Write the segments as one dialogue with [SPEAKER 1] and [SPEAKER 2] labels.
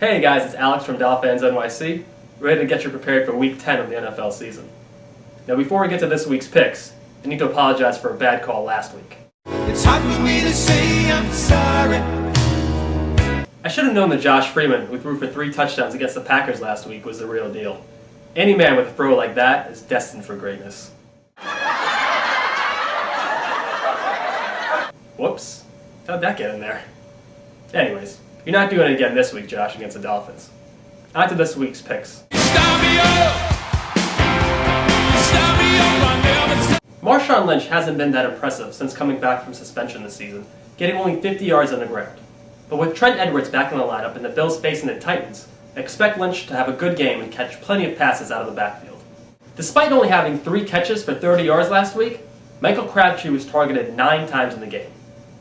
[SPEAKER 1] Hey guys, it's Alex from DolfansNYC, ready to get you prepared for Week 10 of the NFL season. Now before we get to this week's picks, I need to apologize for a bad call last week.
[SPEAKER 2] It's hard for me to say I'm sorry.
[SPEAKER 1] I should have known that Josh Freeman, who threw for 3 touchdowns against the Packers last week, was the real deal. Any man with a throw like that is destined for greatness. Whoops. How'd that get in there? Anyways, you're not doing it again this week, Josh, against the Dolphins. On to this week's picks. Marshawn Lynch hasn't been that impressive since coming back from suspension this season, getting only 50 yards on the ground. But with Trent Edwards back in the lineup and the Bills facing the Titans, expect Lynch to have a good game and catch plenty of passes out of the backfield. Despite only having 3 catches for 30 yards last week, Michael Crabtree was targeted 9 times in the game.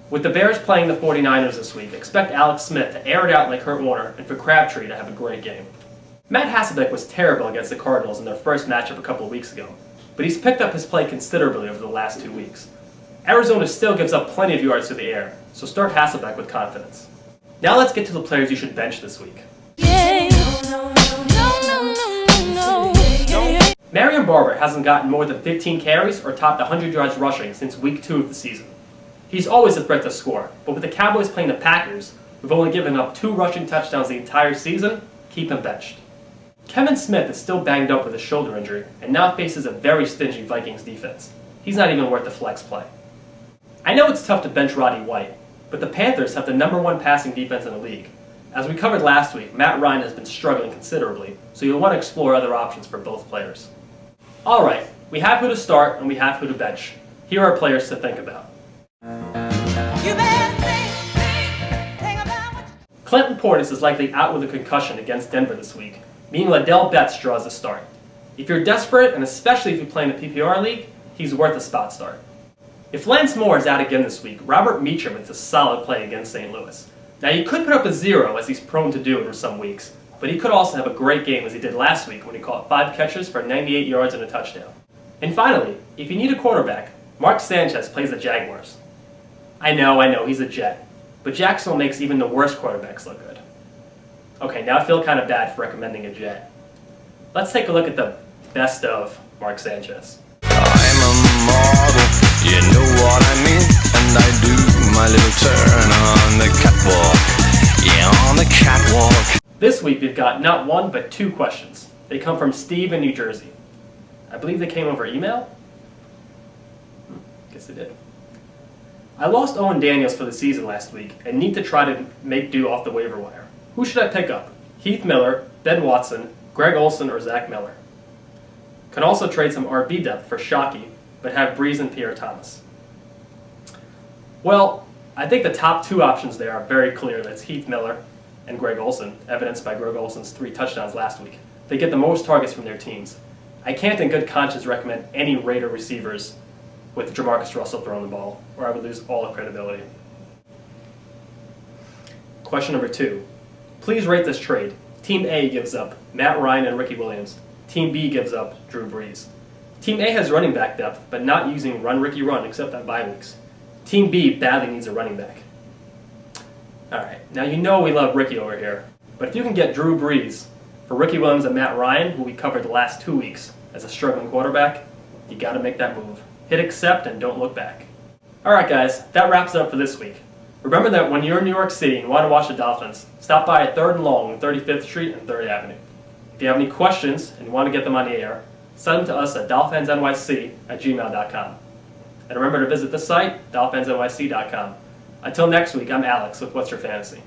[SPEAKER 1] With the Bears playing the 49ers this week, expect Alex Smith to air it out like Kurt Warner and for Crabtree to have a great game. Matt Hasselbeck was terrible against the Cardinals in their first matchup a couple of weeks ago, but he's picked up his play considerably over the last 2 weeks. Arizona still gives up plenty of yards through the air, so start Hasselbeck with confidence. Now let's get to the players you should bench this week. Marion Barber hasn't gotten more than 15 carries or topped 100 yards rushing since week 2 of the season. He's always a threat to score, but with the Cowboys playing the Packers, who've only given up 2 rushing touchdowns the entire season, keep him benched. Kevin Smith is still banged up with a shoulder injury and now faces a very stingy Vikings defense. He's not even worth the flex play. I know it's tough to bench Roddy White, but the Panthers have the #1 passing defense in the league. As we covered last week, Matt Ryan has been struggling considerably, so you'll want to explore other options for both players. Alright, we have who to start and we have who to bench. Here are players to think about. Clinton Portis is likely out with a concussion against Denver this week, meaning Ladell Betts draws the start. If you're desperate, and especially if you play in a PPR league, he's worth a spot start. If Lance Moore is out again this week, Robert Meachem is a solid play against St. Louis. Now he could put up a 0 as he's prone to do in some weeks, but he could also have a great game as he did last week when he caught 5 catches for 98 yards and a touchdown. And finally, if you need a quarterback, Mark Sanchez plays the Jaguars. I know, he's a Jet, but Jacksonville makes even the worst quarterbacks look good. Okay, now I feel kind of bad for recommending a Jet. Let's take a look at the best of Mark Sanchez.
[SPEAKER 2] I'm a model, you know what I mean, and I do my little turn on the catwalk, yeah, on the catwalk.
[SPEAKER 1] This week we've got not 1 but 2 questions. They come from Steve in New Jersey. I believe they came over email? Guess they did. I lost Owen Daniels for the season last week and need to try to make do off the waiver wire. Who should I pick up? Heath Miller, Ben Watson, Greg Olsen, or Zach Miller? Can also trade some RB depth for Shockey, but have Breeze and Pierre Thomas. Well, I think the top 2 options there are very clear. That's Heath Miller and Greg Olsen, evidenced by Greg Olsen's 3 touchdowns last week. They get the most targets from their teams. I can't in good conscience recommend any Raider receivers with Jamarcus Russell throwing the ball, or I would lose all of credibility. Question number 2. Please rate this trade. Team A gives up Matt Ryan and Ricky Williams. Team B gives up Drew Brees. Team A has running back depth, but not using run Ricky run except on bye weeks. Team B badly needs a running back. Alright, now you know we love Ricky over here, but if you can get Drew Brees for Ricky Williams and Matt Ryan, who we covered the last 2 weeks as a struggling quarterback, you gotta make that move. Hit accept and don't look back. Alright guys, that wraps it up for this week. Remember that when you're in New York City and want to watch the Dolphins, stop by at 3rd and Long on 35th Street and 3rd Avenue. If you have any questions and you want to get them on the air, send them to us at DolfansNYC@gmail.com. And remember to visit the site, DolfansNYC.com. Until next week, I'm Alex with What's Your Fantasy.